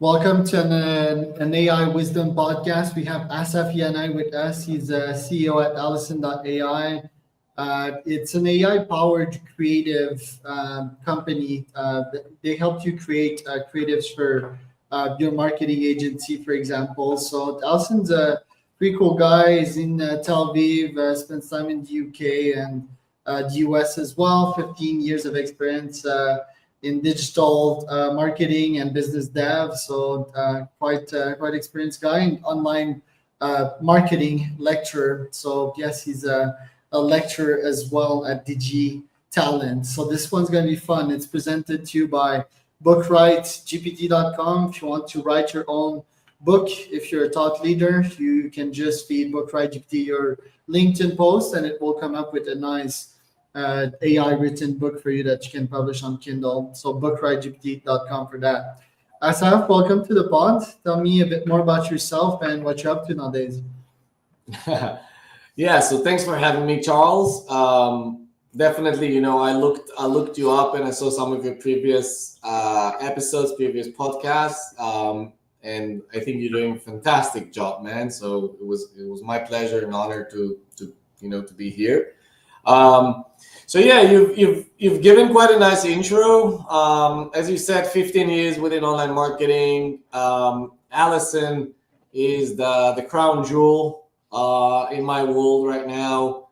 Welcome to an AI Wisdom podcast. We have Asaf Yanai with us. He's a CEO at Alison.ai. It's an AI powered creative company. They help you create creatives for your marketing agency, for example. So, Alison's a pretty cool guy. He's in Tel Aviv, spends time in the UK and the US as well. 15 years of experience. In digital marketing and business dev. So quite experienced guy in online marketing lecturer. So yes, he's a lecturer as well at DG Talent. So this one's going to be fun. It's presented to you by bookwritegpt.com. If you want to write your own book, if you're a thought leader, you can just feed bookwritegpt your LinkedIn post and it will come up with a nice AI written book for you that you can publish on Kindle. So bookwritegpt.com for that. Asaf, welcome to the pod. Tell me a bit more about yourself and what you're up to nowadays. Yeah, so thanks for having me, Charles. Definitely, I looked you up and I saw some of your previous episodes, previous podcasts, and I think you're doing a fantastic job, man. So it was my pleasure and honor to be here. So yeah, you've given quite a nice intro. As you said, 15 years within online marketing. Alison is the crown jewel in my world right now.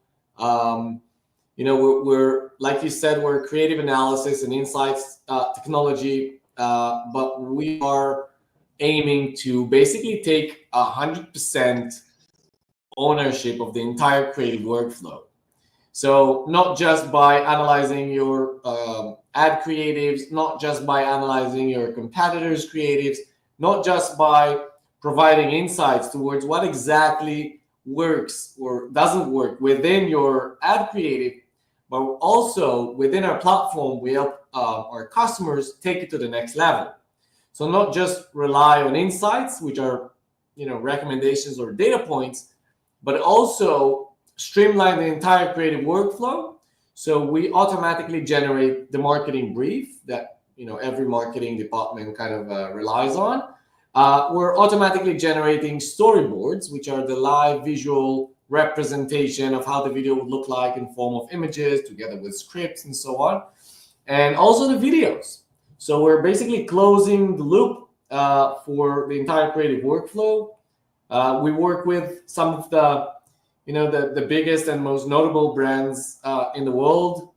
We're like you said, we're creative analysis and insights technology, but we are aiming to basically take 100% ownership of the entire creative workflow. So not just by analyzing your ad creatives, not just by analyzing your competitors' creatives, not just by providing insights towards what exactly works or doesn't work within your ad creative, but also within our platform, we help our customers take it to the next level. So not just rely on insights, which are recommendations or data points, but also streamline the entire creative workflow. So we automatically generate the marketing brief that every marketing department kind of relies on. We're automatically generating storyboards, which are the live visual representation of how the video would look like in form of images, together with scripts and so on, and also the videos. So we're basically closing the loop for the entire creative workflow. We work with some of the biggest and most notable brands in the world,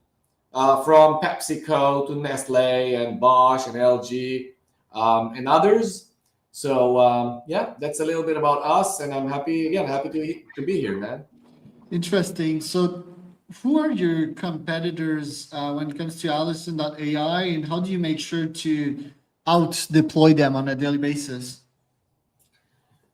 from PepsiCo to Nestle and Bosch and LG and others. So yeah, that's a little bit about us, and I'm happy to be here, man. Interesting. So who are your competitors when it comes to Alison.ai, and how do you make sure to out deploy them on a daily basis?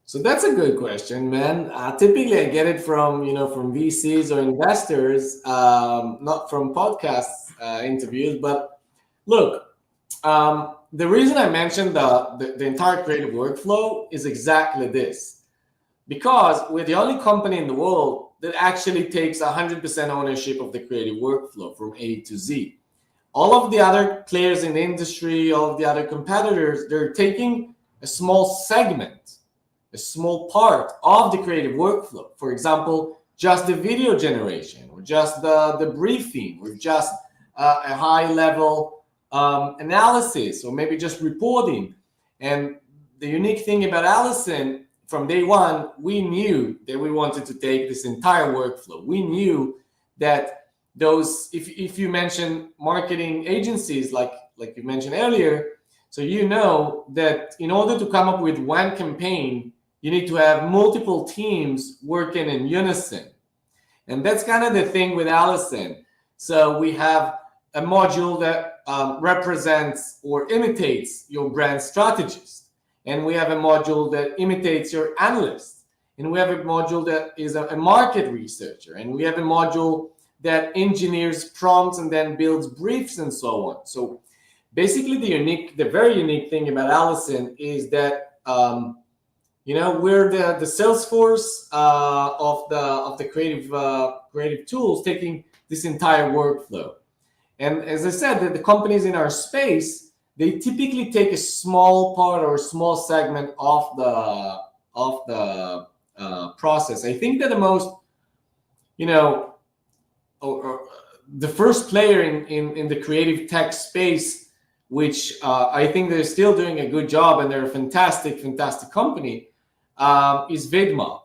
So that's a good question, man. Typically, I get it from from VCs or investors, not from podcast interviews. But look, the reason I mentioned the entire creative workflow is exactly this, because we're the only company in the world that actually takes 100% ownership of the creative workflow from A to Z. All of the other players in the industry, all of the other competitors, they're taking a small segment, a small part of the creative workflow. For example, just the video generation, or just the briefing, or just a high level analysis, or maybe just reporting. And the unique thing about Alison, from day one, we knew that we wanted to take this entire workflow. We knew that those, if you mention marketing agencies, like you mentioned earlier, so that in order to come up with one campaign, you need to have multiple teams working in unison. And that's kind of the thing with Alison. So we have a module that represents or imitates your brand strategist. And we have a module that imitates your analyst. And we have a module that is a market researcher. And we have a module that engineers prompts and then builds briefs and so on. So basically the very unique thing about Alison is that we're the Salesforce of the creative tools, taking this entire workflow. And as I said, the companies in our space, they typically take a small part or a small segment of the process. I think that the most, or the first player in the creative tech space, which I think they're still doing a good job and they're a fantastic company, is Vidma.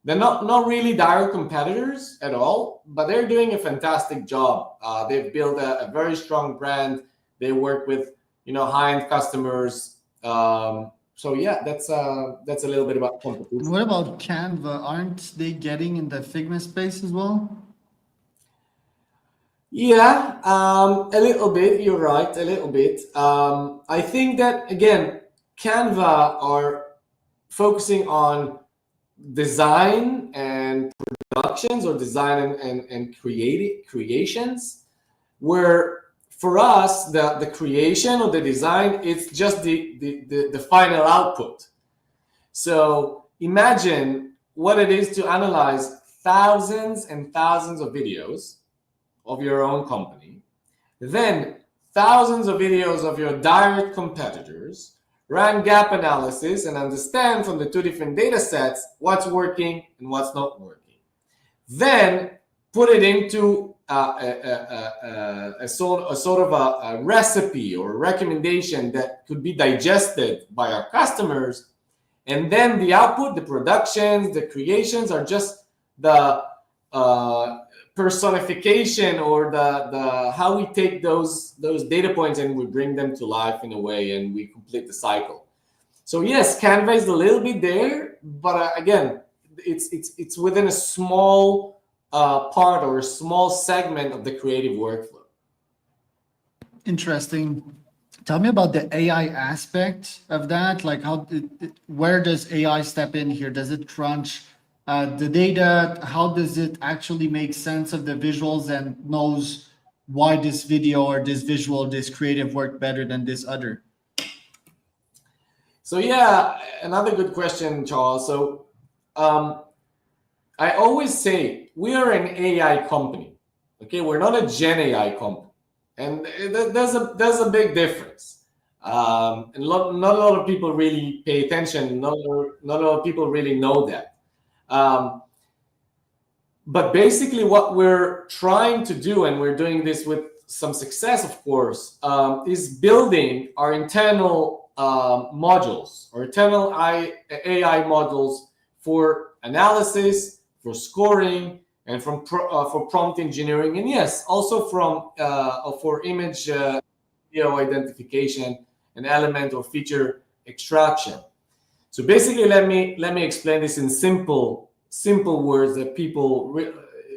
They're not really direct competitors at all, but they're doing a fantastic job. They've built a very strong brand. They work with high-end customers. So yeah, that's a little bit about competition. What about Canva? Aren't they getting in the Figma space as well? Yeah, a little bit. You're right, a little bit. I think that again, Canva are focusing on design and productions, or design and creations, where for us the creation or the design, it's just the final output. So imagine what it is to analyze thousands and thousands of videos of your own company, then thousands of videos of your direct competitors, run gap analysis, and understand from the two different data sets what's working and what's not working. Then put it into a sort of a recipe or a recommendation that could be digested by our customers. And then the output, the productions, the creations are just the personification, or the how we take those data points and we bring them to life in a way, and we complete the cycle. So yes, Canva is a little bit there, but again, it's within a small part or a small segment of the creative workflow. Interesting. Tell me about the AI aspect of that. Like, where does AI step in here? Does it crunch the data? How does it actually make sense of the visuals and knows why this video or this visual, this creative worked better than this other? So yeah, another good question, Charles. So I always say we are an AI company. Okay, we're not a Gen AI company, and there's a big difference. And not a lot of people really pay attention. Not a lot of people really know that. But basically what we're trying to do, and we're doing this with some success, of course, is building our internal modules, or internal AI models for analysis, for scoring, and for prompt engineering, and yes, also for image video identification and element or feature extraction. So basically, let me explain this in simple words that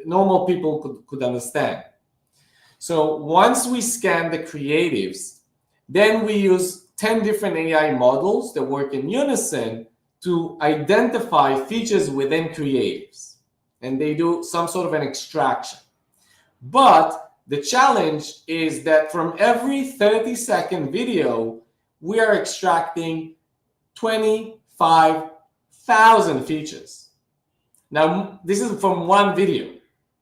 normal people could understand. So once we scan the creatives, then we use 10 different AI models that work in unison to identify features within creatives, and they do some sort of an extraction. But the challenge is that from every 30-second video, we are extracting 25,000 features. Now, this is from one video.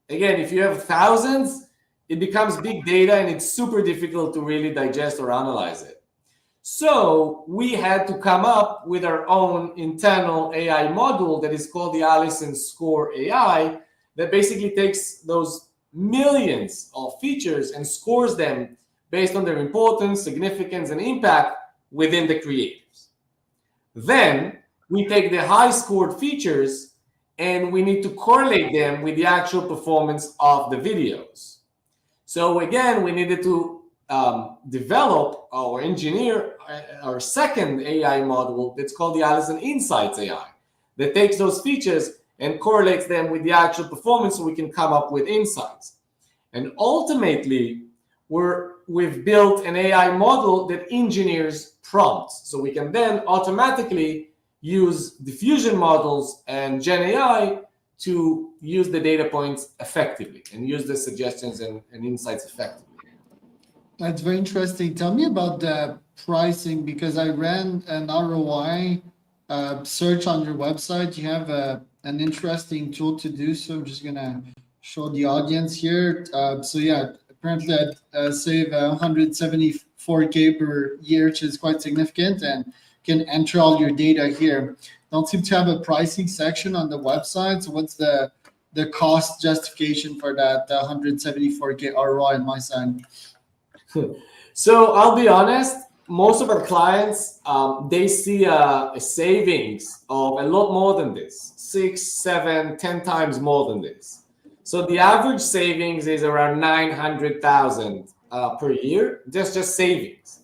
Again, if you have thousands, it becomes big data and it's super difficult to really digest or analyze it. So we had to come up with our own internal AI model that is called the Alison.ai, that basically takes those millions of features and scores them based on their importance, significance, and impact within the creatives. Then we take the high scored features and we need to correlate them with the actual performance of the videos. So again, we needed to develop or engineer our second AI model that's called the Alison.ai, that takes those features and correlates them with the actual performance so we can come up with insights. And ultimately, we've built an AI model that engineers prompts. So we can then automatically use diffusion models and Gen AI to use the data points effectively and use the suggestions and insights effectively. That's very interesting. Tell me about the pricing, because I ran an ROI search on your website. You have an interesting tool to do so. I'm just gonna show the audience here. So yeah, apparently I save $175 4K per year, which is quite significant, and can enter all your data here. Don't seem to have a pricing section on the website. So what's the cost justification for that 174K ROI on my side? So I'll be honest, most of our clients, they see a savings of a lot more than this, 6, 7, 10 times more than this. So the average savings is around 900,000 per year, just savings.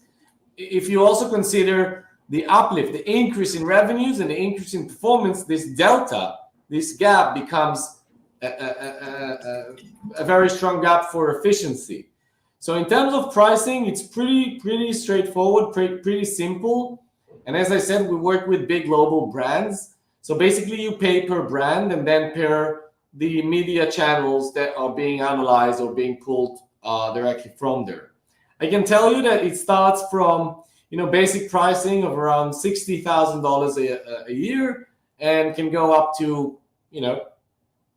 If you also consider the uplift, the increase in revenues and the increase in performance, this delta, this gap becomes a very strong gap for efficiency. So in terms of pricing, it's pretty straightforward, pretty simple. And as I said, we work with big global brands. So basically you pay per brand and then per the media channels that are being analyzed or being pulled directly from there. I can tell you that it starts from basic pricing of around $60,000 a year and can go up to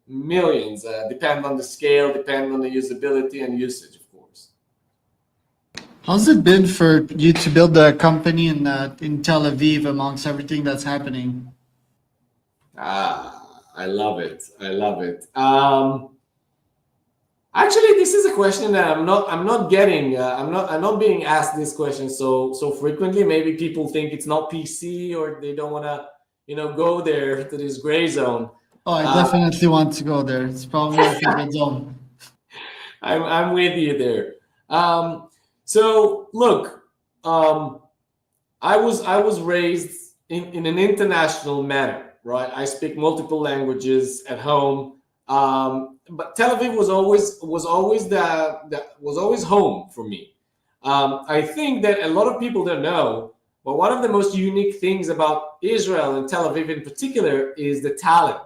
millions, depend on the scale, depend on the usability and usage, of course. How's it been for you to build a company in Tel Aviv amongst everything that's happening? I love it. I love it. Actually, this is a question that I'm not getting. I'm not being asked this question so frequently. Maybe people think it's not PC or they don't want to go there to this gray zone. Oh, I definitely want to go there. It's probably my favorite zone. I'm with you there. So look, I was raised in an international manner, right? I speak multiple languages at home, but Tel Aviv was always home for me. I think that a lot of people don't know, but one of the most unique things about Israel and Tel Aviv in particular is the talent.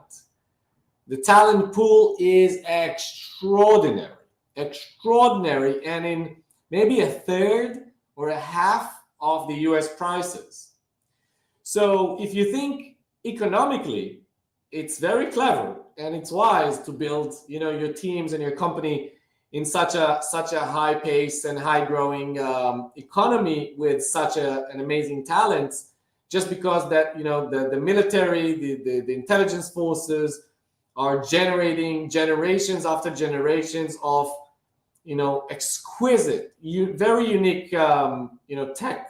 The talent pool is extraordinary, and in maybe a third or a half of the US prices. So if you think economically, it's very clever and it's wise to build, your teams and your company in such a high pace and high growing economy with such an amazing talent, just because that the military, the intelligence forces are generating generations after generations of exquisite, very unique tech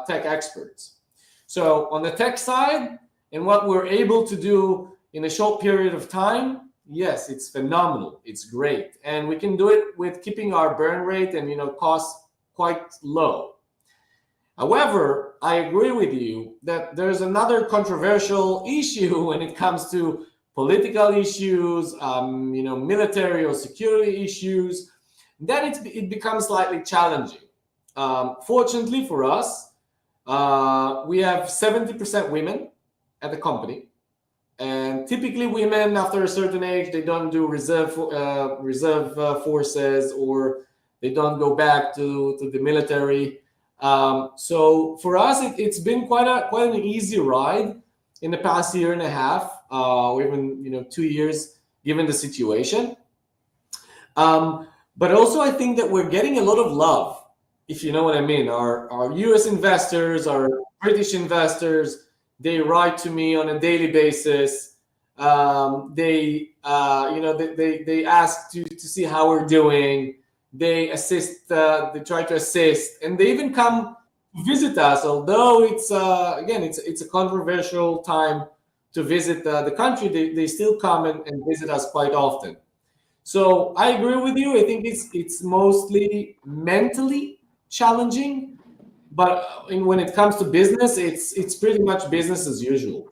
experts. So on the tech side and what we're able to do in a short period of time, yes, it's phenomenal. It's great. And we can do it with keeping our burn rate and costs quite low. However, I agree with you that there's another controversial issue when it comes to political issues, military or security issues. Then it becomes slightly challenging. Fortunately for us, we have 70% women at the company. And typically women after a certain age, they don't do reserve forces or they don't go back to the military. So for us, it's been quite an easy ride in the past year and a half, or even 2 years, given the situation. But also I think that we're getting a lot of love, if you know what I mean. Our US investors, our British investors, they write to me on a daily basis. They ask to see how we're doing. They assist. They try to assist, and they even come visit us. Although it's a controversial time to visit the country, they still come and visit us quite often. So I agree with you. I think it's mostly mentally challenging, but when it comes to business, it's pretty much business as usual.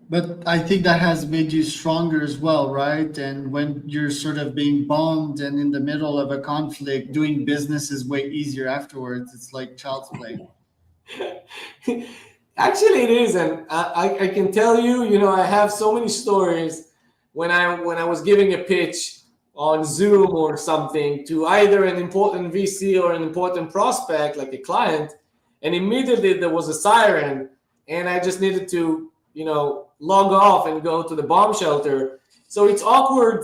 But I think that has made you stronger as well, right? And when you're sort of being bombed and in the middle of a conflict, doing business is way easier afterwards. It's like child's play. Actually, it is, and I can tell you, I have so many stories when I was giving a pitch on Zoom or something to either an important VC or an important prospect, like a client, and immediately there was a siren, and I just needed to, log off and go to the bomb shelter. So it's awkward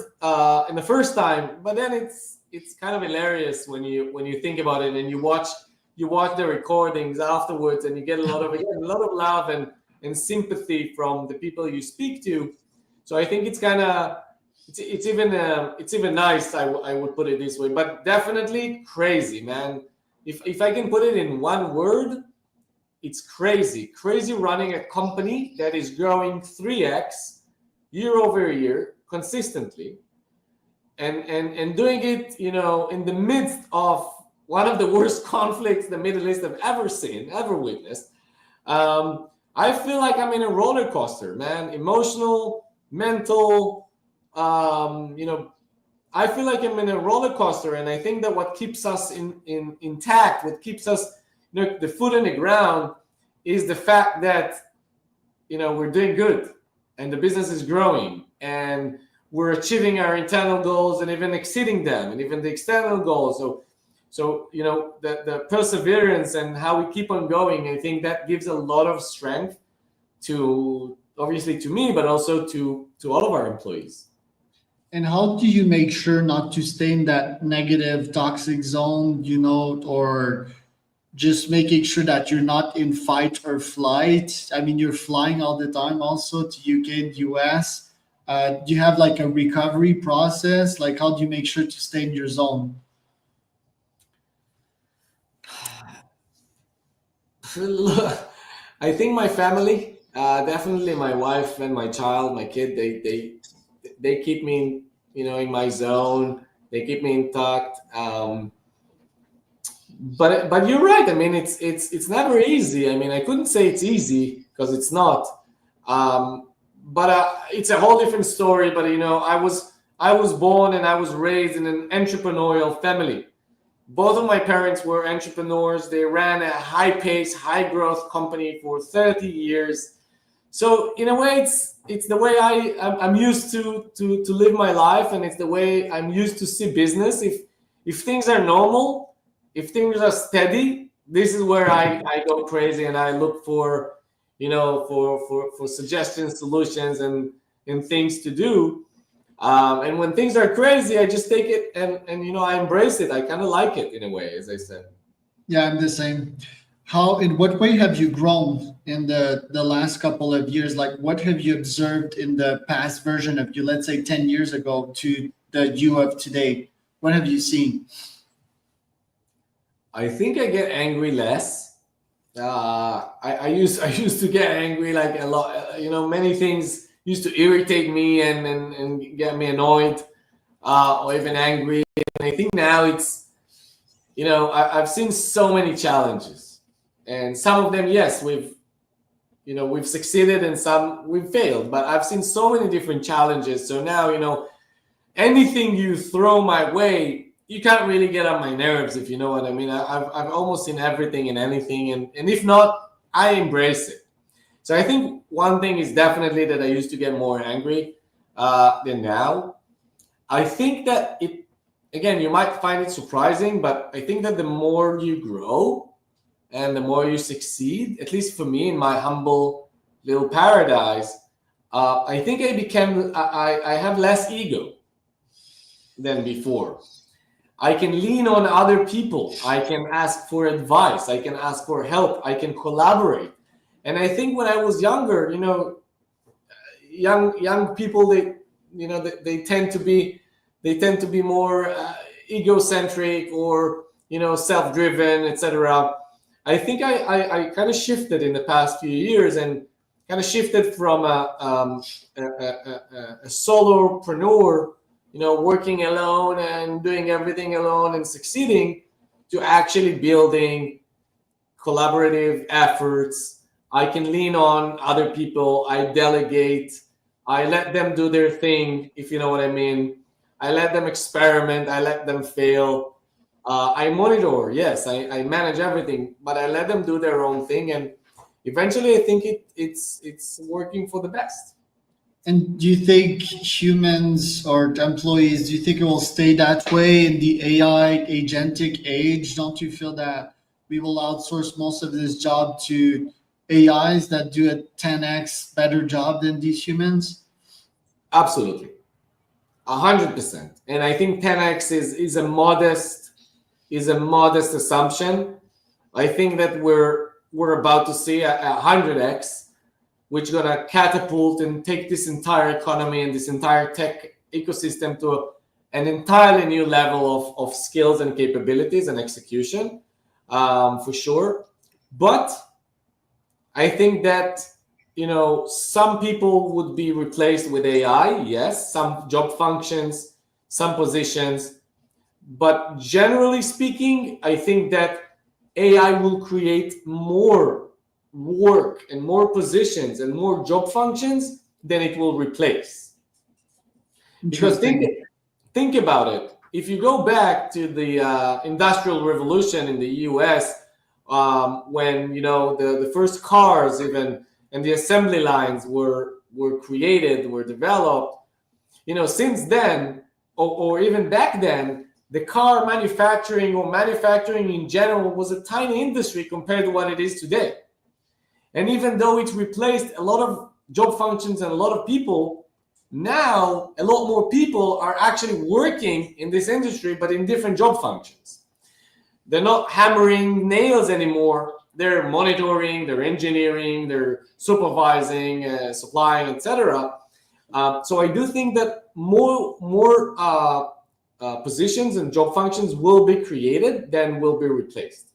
in the first time, but then it's kind of hilarious when you think about it and you watch you watch the recordings afterwards, and you get a lot of love and sympathy from the people you speak to. So I think it's kind of it's even nice. I would put it this way, but definitely crazy, man. If I can put it in one word, it's crazy. Crazy running a company that is growing 3x year over year consistently, and doing it, in the midst of one of the worst conflicts the Middle East have ever seen, ever witnessed. I feel like I'm in a roller coaster, man. Emotional, mental. I feel like I'm in a roller coaster, and I think that what keeps us intact, what keeps us, the foot in the ground, is the fact that we're doing good, and the business is growing, and we're achieving our internal goals and even exceeding them, and even the external goals. So the perseverance and how we keep on going, I think that gives a lot of strength to, obviously, to me, but also to all of our employees. And how do you make sure not to stay in that negative, toxic zone, or just making sure that you're not in fight or flight? I mean, you're flying all the time also to UK and US. Do you have like a recovery process? Like, how do you make sure to stay in your zone? I think my family, definitely my wife and my child, my kid, they keep me, in my zone. They keep me intact. But you're right. I mean, it's never easy. I mean, I couldn't say it's easy because it's not. But it's a whole different story. But I was born and I was raised in an entrepreneurial family. Both of my parents were entrepreneurs. They ran a high-pace, high-growth company for 30 years. So in a way, it's the way I'm used to live my life, and it's the way I'm used to see business. If things are normal, if things are steady, this is where I go crazy, and I look for for suggestions, solutions, and things to do. And when things are crazy, I just take it and I embrace it. I kind of like it in a way, as I said. Yeah, I'm the same. How, in what way have you grown in the last couple of years? Like, what have you observed in the past version of you, let's say 10 years ago, to the you of today? What have you seen? I think I get angry less. I used to get angry like a lot. Many things used to irritate me and get me annoyed, or even angry. And I think now it's I've seen so many challenges, and some of them, yes, we've succeeded, and some we've failed. But I've seen so many different challenges. So now anything you throw my way, you can't really get on my nerves, if you know what I mean. I've almost seen everything and anything, and if not, I embrace it. So I think one thing is definitely that I used to get more angry than now. I think that again, you might find it surprising, but I think that the more you grow and the more you succeed, at least for me in my humble little paradise, I think I have less ego than before. I can lean on other people. I can ask for advice. I can ask for help. I can collaborate. And I think when I was younger, young people, they tend to be more egocentric, or self-driven, etc. I think I kind of shifted in the past few years, and kind of shifted from a solopreneur, working alone and doing everything alone and succeeding, to actually building collaborative efforts. I can lean on other people. I delegate. I let them do their thing, if you know what I mean. I let them experiment. I let them fail. I monitor. Yes, I manage everything, but I let them do their own thing, and eventually, I think it's working for the best. And do you think humans or employees, do you think it will stay that way in the AI agentic age? Don't you feel that we will outsource most of this job to AIs that do a 10x better job than these humans? Absolutely, 100%. And I think 10x is a modest assumption. I think that we're about to see a 100x, which is gonna catapult and take this entire economy and this entire tech ecosystem to an entirely new level of skills and capabilities and execution, for sure. But I think that some people would be replaced with AI. Yes, some job functions, some positions, but generally speaking, I think that AI will create more work and more positions and more job functions than it will replace. Because think about it. If you go back to the Industrial Revolution in the U.S., when the first cars even and the assembly lines were created, were developed, since then or even back then, the car manufacturing or manufacturing in general was a tiny industry compared to what it is today. And even though it replaced a lot of job functions and a lot of people, now a lot more people are actually working in this industry, but in different job functions. They're not hammering nails anymore. They're monitoring, they're engineering, they're supervising, supplying, etc. So I do think that more positions and job functions will be created than will be replaced.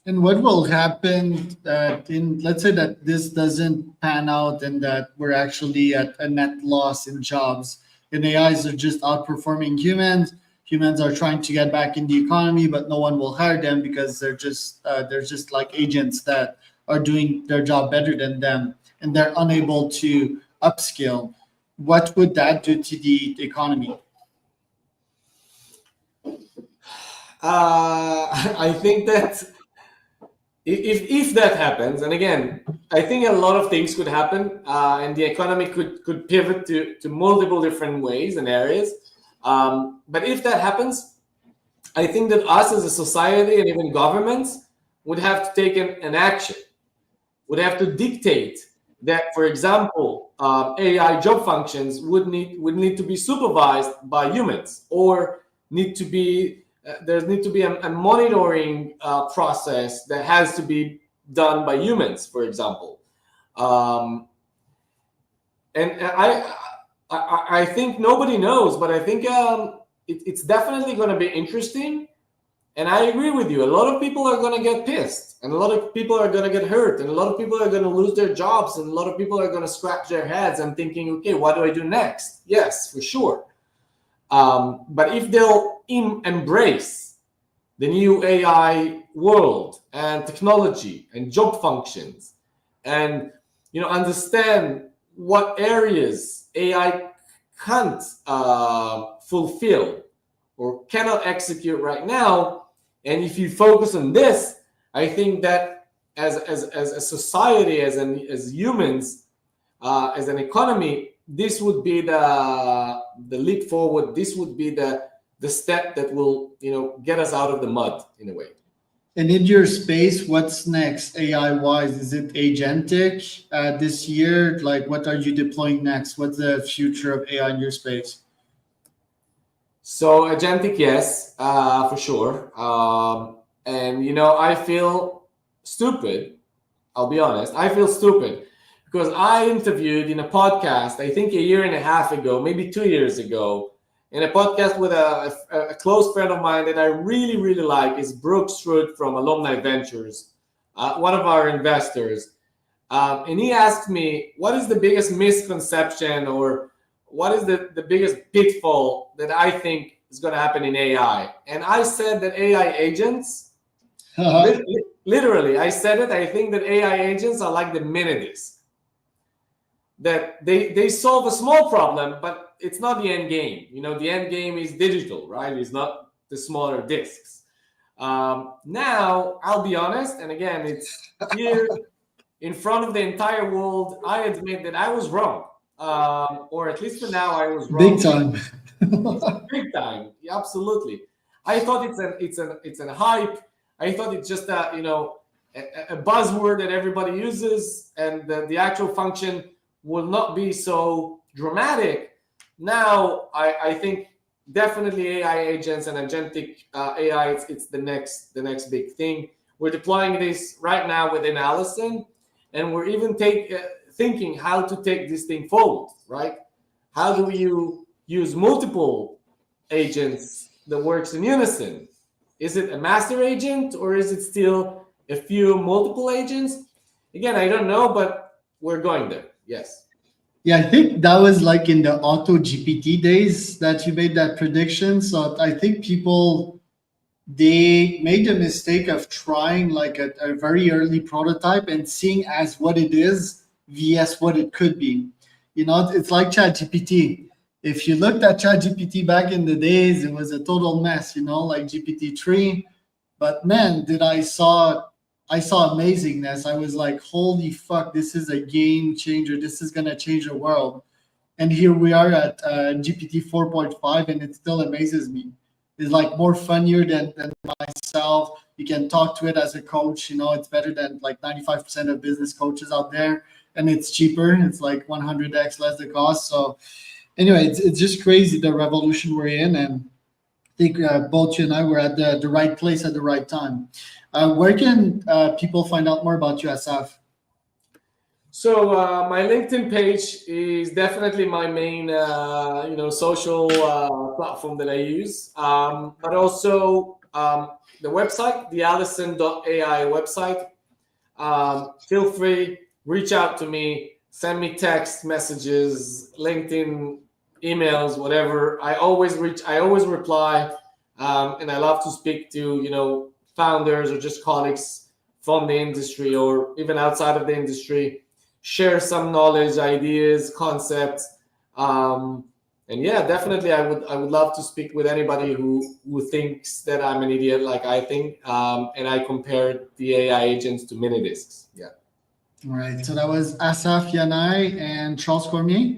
And what will happen in, let's say that this doesn't pan out and that we're actually at a net loss in jobs and AIs are just outperforming humans. Humans are trying to get back in the economy, but no one will hire them because they're just like agents that are doing their job better than them and they're unable to upskill. What would that do to the economy? I think that if that happens, and again, I think a lot of things could happen, and the economy could pivot to multiple different ways and areas. But if that happens, I think that us as a society and even governments would have to take an action, would have to dictate that, for example, AI job functions would need to be supervised by humans, or need to be there need to be a monitoring process that has to be done by humans, for example. And I think nobody knows, but I think it's definitely going to be interesting. And I agree with you. A lot of people are going to get pissed, and a lot of people are going to get hurt, and a lot of people are going to lose their jobs, and a lot of people are going to scratch their heads and thinking, okay, what do I do next? Yes, for sure. But if they'll embrace the new AI world and technology and job functions, and understand what areas AI can't fulfill or cannot execute right now, and if you focus on this, I think that as a society, as humans, as an economy, this would be the leap forward. This would be the step that will get us out of the mud in a way. And in your space, what's next AI wise? Is it agentic this year? Like, what are you deploying next? What's the future of AI in your space? So agentic, yes, for sure. And I feel stupid. I'll be honest. I feel stupid because I interviewed in a podcast, I think a year and a half ago, maybe 2 years ago, in a podcast with a close friend of mine that I really, really like, is Brooke Strud from Alumni Ventures, one of our investors. And he asked me, what is the biggest misconception, or what is the biggest pitfall that I think is going to happen in AI? And I said that AI agents, literally, I said it, I think that AI agents are like the minidisc. That they solve a small problem, but it's not the end game. The end game is digital, right? It's not the smaller discs. Now, I'll be honest, and again, it's here in front of the entire world. I admit that I was wrong, or at least for now, I was wrong. Big time. Big time, yeah, absolutely. I thought it's a hype. I thought it's just a buzzword that everybody uses, and the actual function will not be so dramatic. Now, I think definitely AI agents and agentic AI, it's the next big thing. We're deploying this right now within Allison, and we're even thinking how to take this thing forward, right? How do you use multiple agents that works in unison? Is it a master agent, or is it still a few multiple agents? Again, I don't know, but we're going there. Yes. Yeah, I think that was like in the auto GPT days that you made that prediction. So I think people, they made the mistake of trying like a very early prototype and seeing as what it is vs what it could be. You know, it's like ChatGPT. If you looked at ChatGPT back in the days, it was a total mess, you know, like GPT-3. But man, did I saw amazingness. I was like, holy fuck, this is a game changer. This is gonna change the world. And here we are at GPT 4.5, and it still amazes me. It's like more funnier than myself. You can talk to it as a coach. You know, it's better than like 95% of business coaches out there, and it's cheaper. It's like 100x less the cost. So anyway, it's just crazy the revolution we're in, and I think both you and I were at the right place at the right time. Where can people find out more about you, Asaf? So my LinkedIn page is definitely my main, social platform that I use. But also the website, the Alison.ai website. Feel free, reach out to me, send me text messages, LinkedIn emails, whatever. I always reply, and I love to speak to founders or just colleagues from the industry or even outside of the industry. Share some knowledge, ideas, concepts, and yeah, definitely, I would love to speak with anybody who thinks that I'm an idiot, like I think, and I compare the AI agents to mini discs. Yeah. All right. So that was Asaf Yanai and Charles Cormier.